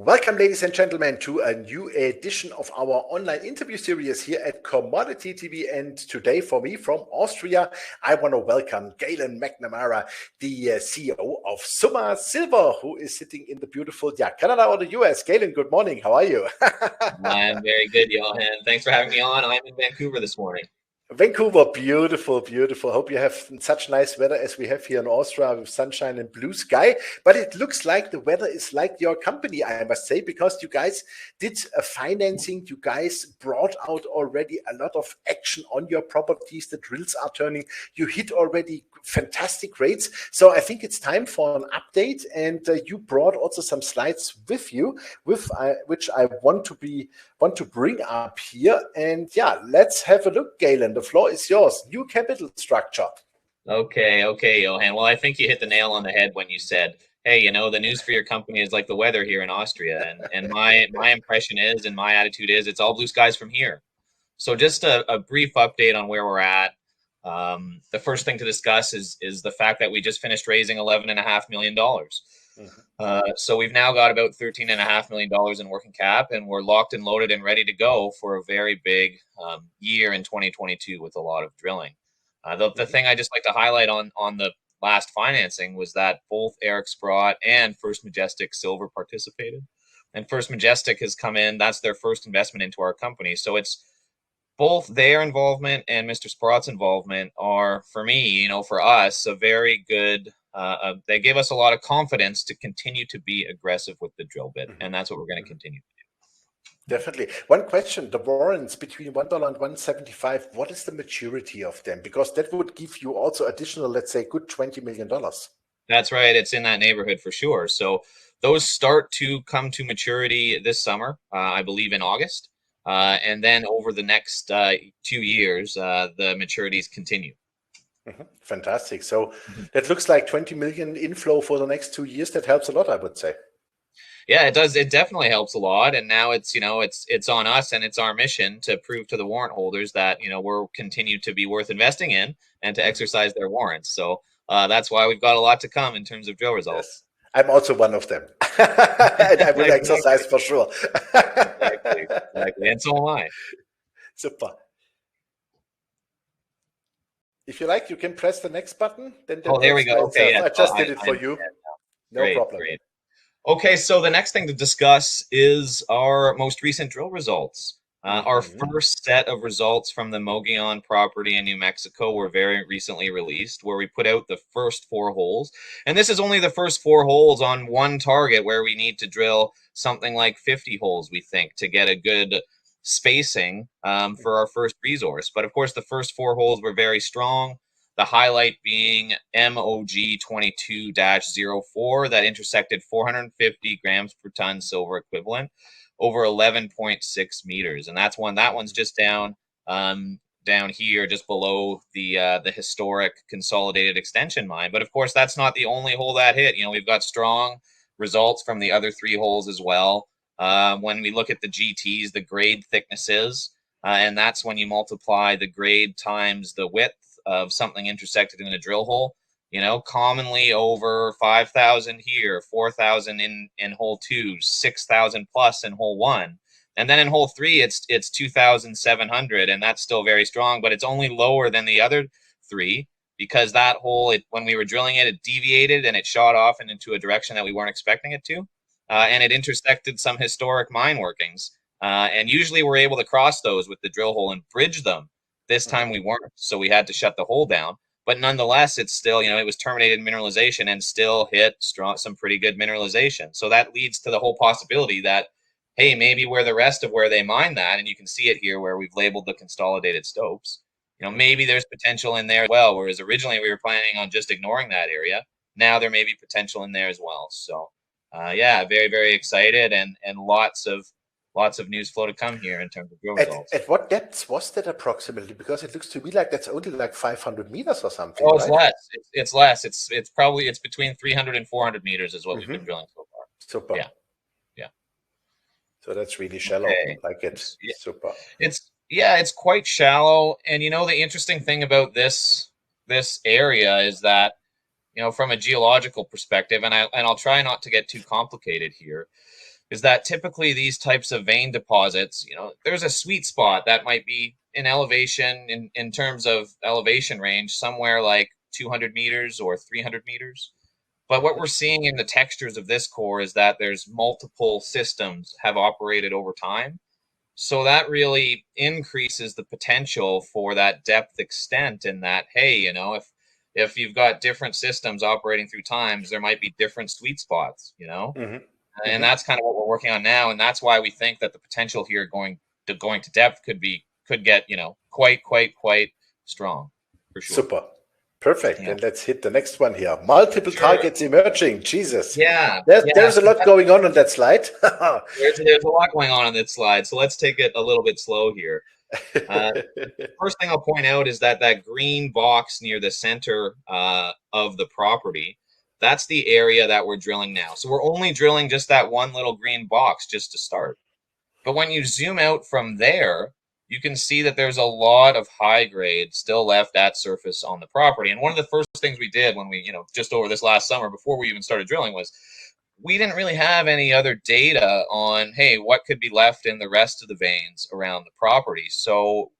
Welcome, ladies and gentlemen, to a new edition of our online interview series here at Commodity TV. And today, for me from Austria, I want to welcome Galen McNamara, the CEO of Summa Silver, who is sitting in the beautiful Canada or the US. Galen, good morning. How are you? I'm very good, Johan. Thanks for having me on. I'm in Vancouver this morning. Vancouver, beautiful, beautiful. Hope you have such nice weather as we have here in Austria with sunshine and blue sky. But it looks like the weather is like your company, I must say, because you guys did a financing. You guys brought out already a lot of action on your properties. The drills are turning. You hit already fantastic rates. So I think it's time for an update. And you brought also some slides with you, which I want to bring up here. And yeah, let's have a look, Galen. The floor is yours. New capital structure. Okay, Johan. Well, I think you hit the nail on the head when you said, hey, you know, the news for your company is like the weather here in Austria. And my impression is, and my attitude is, it's all blue skies from here. So just a brief update on where we're at. The first thing to discuss is the fact that we just finished raising $11.5 million. So we've now got about $13.5 million in working cap, and we're locked and loaded and ready to go for a very big year in 2022 with a lot of drilling. The thing I just like to highlight on the last financing was that both Eric Sprott and First Majestic Silver participated, and First Majestic has come in. That's their first investment into our company. So it's both their involvement and Mr. Sprott's involvement are, for me, you know, for us, a very good. They gave us a lot of confidence to continue to be aggressive with the drill bit, and that's what we're going to continue to do. Definitely. One question, the warrants between $1 and $1.75, what is the maturity of them? Because that would give you also additional, let's say, good $20 million. That's right. It's in that neighborhood for sure. So those start to come to maturity this summer, I believe in August. And then over the next 2 years, the maturities continue. Fantastic. So that looks like 20 million inflow for the next 2 years. That helps a lot, I would say. Yeah, it does. It definitely helps a lot. And now it's, you know, it's on us, and it's our mission to prove to the warrant holders that, you know, we're continue to be worth investing in and to exercise their warrants. So that's why we've got a lot to come in terms of drill results. Yes. I'm also one of them. And I will exercise for sure. Exactly. And so am I. Super. If you like, you can press the next button. Then there we go. Okay, yeah. I just did it for you. No problem. Great. Okay, so the next thing to discuss is our most recent drill results. Our first set of results from the Mogollon property in New Mexico were very recently released, where we put out the first 4 holes. And this is only the first 4 holes on one target, where we need to drill something like 50 holes, we think, to get a good spacing for our first resource. But of course, the first 4 holes were very strong. The highlight being MOG22-04 that intersected 450 grams per ton silver equivalent over 11.6 meters, and that one's just down here, just below the historic Consolidated extension mine. But of course, that's not the only hole that hit. You know, we've got strong results from the other 3 holes as well. When we look at the GTs, the grade thicknesses, and that's when you multiply the grade times the width of something intersected in a drill hole, you know, commonly over 5,000 here, 4,000 in hole 2, 6,000 plus in hole 1. And then in hole 3, it's 2,700, and that's still very strong, but it's only lower than the other 3 because that hole, when we were drilling it, it deviated and it shot off into a direction that we weren't expecting it to. And it intersected some historic mine workings. And usually we're able to cross those with the drill hole and bridge them. This time we weren't, so we had to shut the hole down. But nonetheless, it's still, you know, it was terminated mineralization and still hit some pretty good mineralization. So that leads to the whole possibility that, hey, maybe where the rest of where they mine that, and you can see it here where we've labeled the consolidated stopes, you know, maybe there's potential in there as well, whereas originally we were planning on just ignoring that area. Now there may be potential in there as well. So, yeah, very, very excited, and lots of news flow to come here in terms of drill results. At what depths was that approximately? Because it looks to me like that's only like 500 meters or something. Oh, it's less. It's less. It's probably between 300 and 400 meters is what we've been drilling so far. Super. Yeah. So that's really shallow. Okay. Like it's super. It's quite shallow. And you know, the interesting thing about this area is that, you know, from a geological perspective, and I'll try not to get too complicated here, is that typically these types of vein deposits, there's a sweet spot that might be in elevation, in terms of elevation range, somewhere like 200 meters or 300 meters. But what we're seeing in the textures of this core is that there's multiple systems have operated over time. So that really increases the potential for that depth extent, in that, hey, if you've got different systems operating through times, there might be different sweet spots, and that's kind of what we're working on now. And that's why we think that the potential here going to depth could get, quite strong, for sure. Super. Perfect. And let's hit the next one here. Multiple targets emerging. Jesus. There's a lot going on that slide. there's a lot going on this slide. So let's take it a little bit slow here. First thing I'll point out is that green box near the center of the property, that's the area that we're drilling now. So we're only drilling just that one little green box just to start. But when you zoom out from there, you can see that there's a lot of high grade still left at surface on the property. And one of the first things we did when we, just over this last summer, before we even started drilling, was we didn't really have any other data on, hey, what could be left in the rest of the veins around the property. So,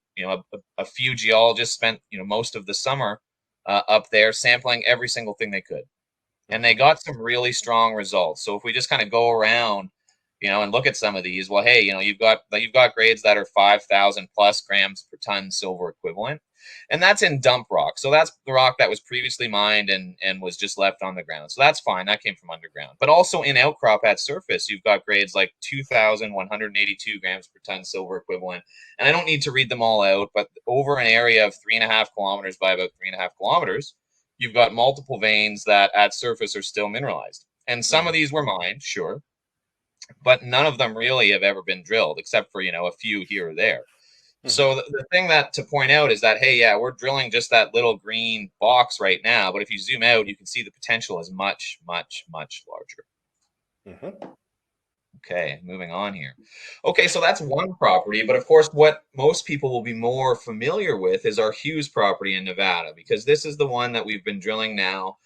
a few geologists spent, most of the summer up there sampling every single thing they could. And they got some really strong results. So if we just kind of go around, and look at some of these, well, hey, you've got grades that are 5,000 plus grams per ton silver equivalent, and that's in dump rock. So that's the rock that was previously mined and was just left on the ground. So that's fine. That came from underground. But also in outcrop at surface, you've got grades like 2,182 grams per ton silver equivalent. And I don't need to read them all out, but over an area of 3.5 kilometers by about 3.5 kilometers, you've got multiple veins that at surface are still mineralized. And some of these were mined, sure, but none of them really have ever been drilled, except for, a few here or there. So the thing that to point out is that, hey, we're drilling just that little green box right now, but if you zoom out, you can see the potential is much, much, much larger. Okay, moving on here. Okay, so that's one property, but of course, what most people will be more familiar with is our Hughes property in Nevada, because this is the one that we've been drilling now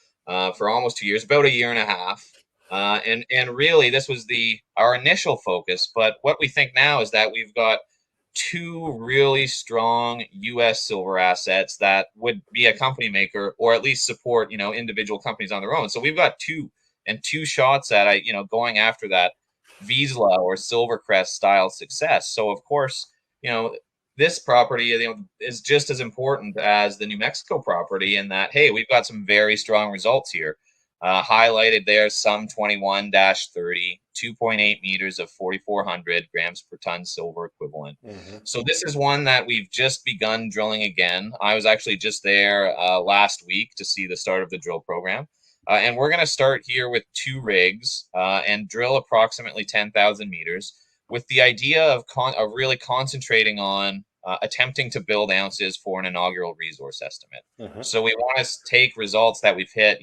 for almost 2 years, about a year and a half. And really, this was our initial focus. But what we think now is that we've got two really strong U.S. silver assets that would be a company maker, or at least support, individual companies on their own. So we've got two shots at, going after that Vizsla or Silvercrest style success. So of course, this property, is just as important as the New Mexico property in that, hey, we've got some very strong results here. Highlighted there, Sum 21-30, 2.8 meters of 4,400 grams per ton silver equivalent. So this is one that we've just begun drilling again. I was actually just there last week to see the start of the drill program. And we're going to start here with 2 rigs and drill approximately 10,000 meters with the idea of really concentrating on attempting to build ounces for an inaugural resource estimate. So we want to take results that we've hit,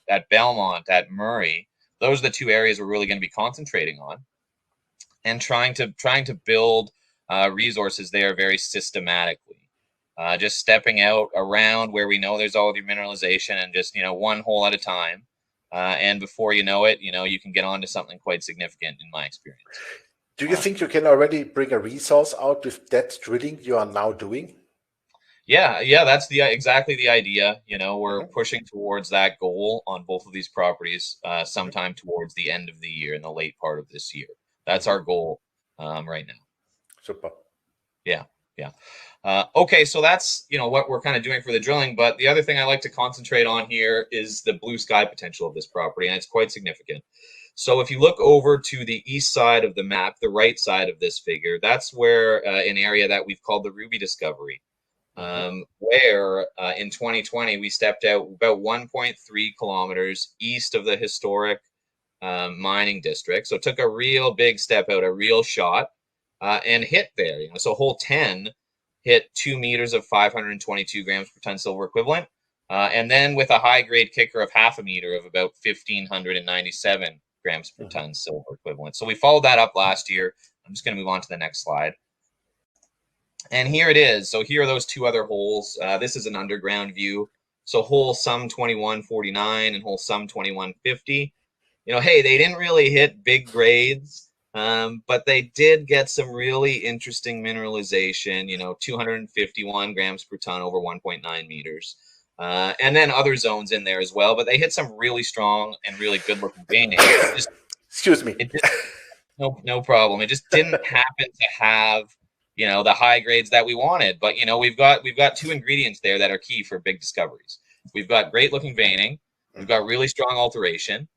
at Belmont, at Murray. Those are the 2 areas we're really going to be concentrating on, and trying to build resources there very systematically. Just stepping out around where we know there's already mineralization, and just one hole at a time. And before you know it, you can get onto something quite significant, in my experience. Do you think you can already bring a resource out with that drilling you are now doing? Yeah, that's exactly the idea. We're pushing towards that goal on both of these properties sometime towards the end of the year, in the late part of this year. That's our goal right now. Super. Yeah. Okay, so that's what we're kind of doing for the drilling. But the other thing I like to concentrate on here is the blue sky potential of this property, and it's quite significant. So if you look over to the east side of the map, the right side of this figure, that's where an area that we've called the Ruby Discovery, where in 2020 we stepped out about 1.3 kilometers east of the historic mining district. So took a real big step out, a real shot, and hit there. So hole 10 hit 2 meters of 522 grams per ton silver equivalent, and then with a high grade kicker of 0.5 meter of about 1,597 grams per ton silver equivalent. So we followed that up last year. I'm just going to move on to the next slide. And here it is. So here are those 2 other holes. This is an underground view. So hole Sum 21-49 and hole Sum 21-50. Hey, they didn't really hit big grades, But they did get some really interesting mineralization, 251 grams per ton over 1.9 meters. And then other zones in there as well, but they hit some really strong and really good looking veining. Excuse me. No problem. It just didn't happen to have, the high grades that we wanted. But we've got two ingredients there that are key for big discoveries. We've got great looking veining, we've got really strong alteration,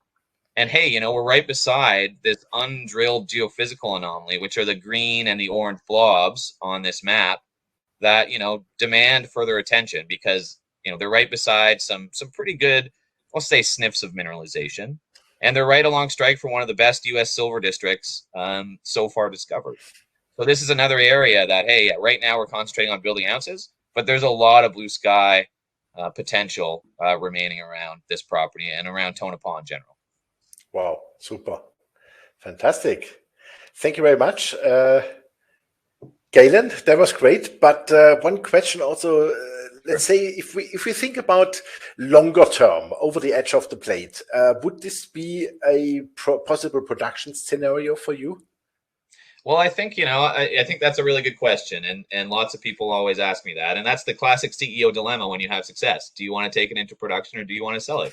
and hey, we're right beside this undrilled geophysical anomaly, which are the green and the orange blobs on this map that demand further attention because they're right beside some pretty good, I'll say, sniffs of mineralization, and they're right along strike for one of the best U.S. silver districts so far discovered. So this is another area that, hey, right now we're concentrating on building ounces, but there's a lot of blue sky potential remaining around this property and around Tonopah in general. Wow, super. Fantastic. Thank you very much. Galen, that was great. But one question also, let's say if we think about longer term over the edge of the plate, would this be a possible production scenario for you? Well, I think, I think that's a really good question. And lots of people always ask me that. And that's the classic CEO dilemma when you have success. Do you want to take it into production or do you want to sell it?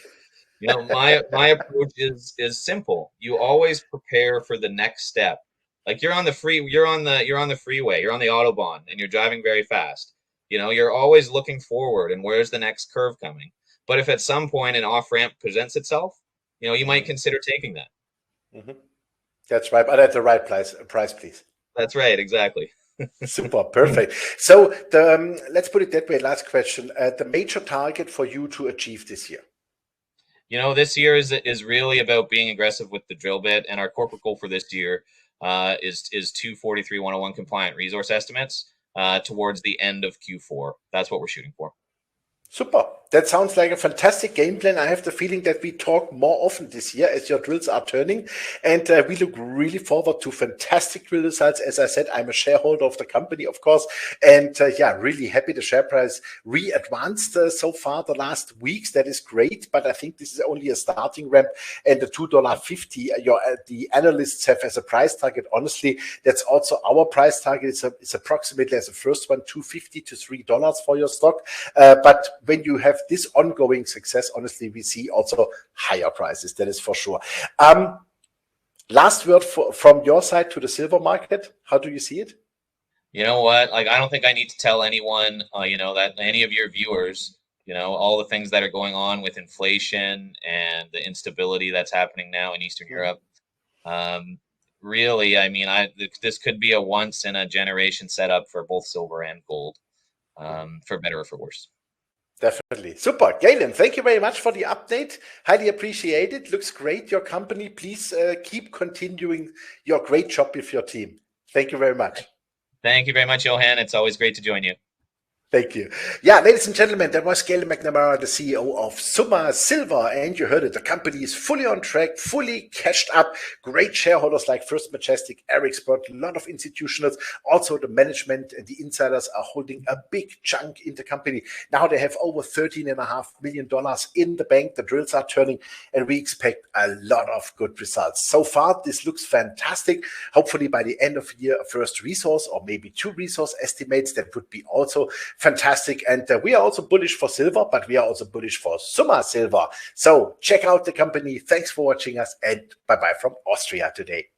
My approach is simple. You always prepare for the next step. Like you're on the freeway, you're on the Autobahn, and you're driving very fast. You're always looking forward and where's the next curve coming. But if at some point an off ramp presents itself, you might consider taking that. Mm-hmm. That's right, but at the right price, please. That's right, exactly. Super, perfect. So let's put it that way. Last question: the major target for you to achieve this year. This year is really about being aggressive with the drill bit, and our corporate goal for this year is 243-101 compliant resource estimates towards the end of Q4. That's what we're shooting for. Super. That sounds like a fantastic game plan. I have the feeling that we talk more often this year as your drills are turning, and we look really forward to fantastic drill results. As I said, I'm a shareholder of the company, of course, and really happy the share price re-advanced so far the last weeks. That is great, but I think this is only a starting ramp, and the $2.50 the analysts have as a price target. Honestly, that's also our price target. It's approximately as the first one, $2.50 to $3 for your stock, but when you have this ongoing success, honestly, we see also higher prices. That is for sure. Last word from your side to the silver market. How do you see it? You know what? Like, I don't think I need to tell anyone, that any of your viewers, all the things that are going on with inflation and the instability that's happening now in Eastern Europe. Really, I mean, this could be a once in a generation setup for both silver and gold, for better or for worse. Definitely. Super. Galen, thank you very much for the update. Highly appreciate it. Looks great, your company. Please keep continuing your great job with your team. Thank you very much. Thank you very much, Johan. It's always great to join you. Thank you. Yeah, ladies and gentlemen, that was Galen McNamara, the CEO of Summa Silver, and you heard it. The company is fully on track, fully cashed up. Great shareholders like First Majestic, Ericsson, a lot of institutionals. Also, the management and the insiders are holding a big chunk in the company. Now they have over $13.5 million in the bank. The drills are turning, and we expect a lot of good results. So far, this looks fantastic. Hopefully, by the end of the year, a first resource or maybe two resource estimates. That would be also fantastic. And we are also bullish for silver, but we are also bullish for Summa Silver. So check out the company. Thanks for watching us, and bye-bye from Austria today.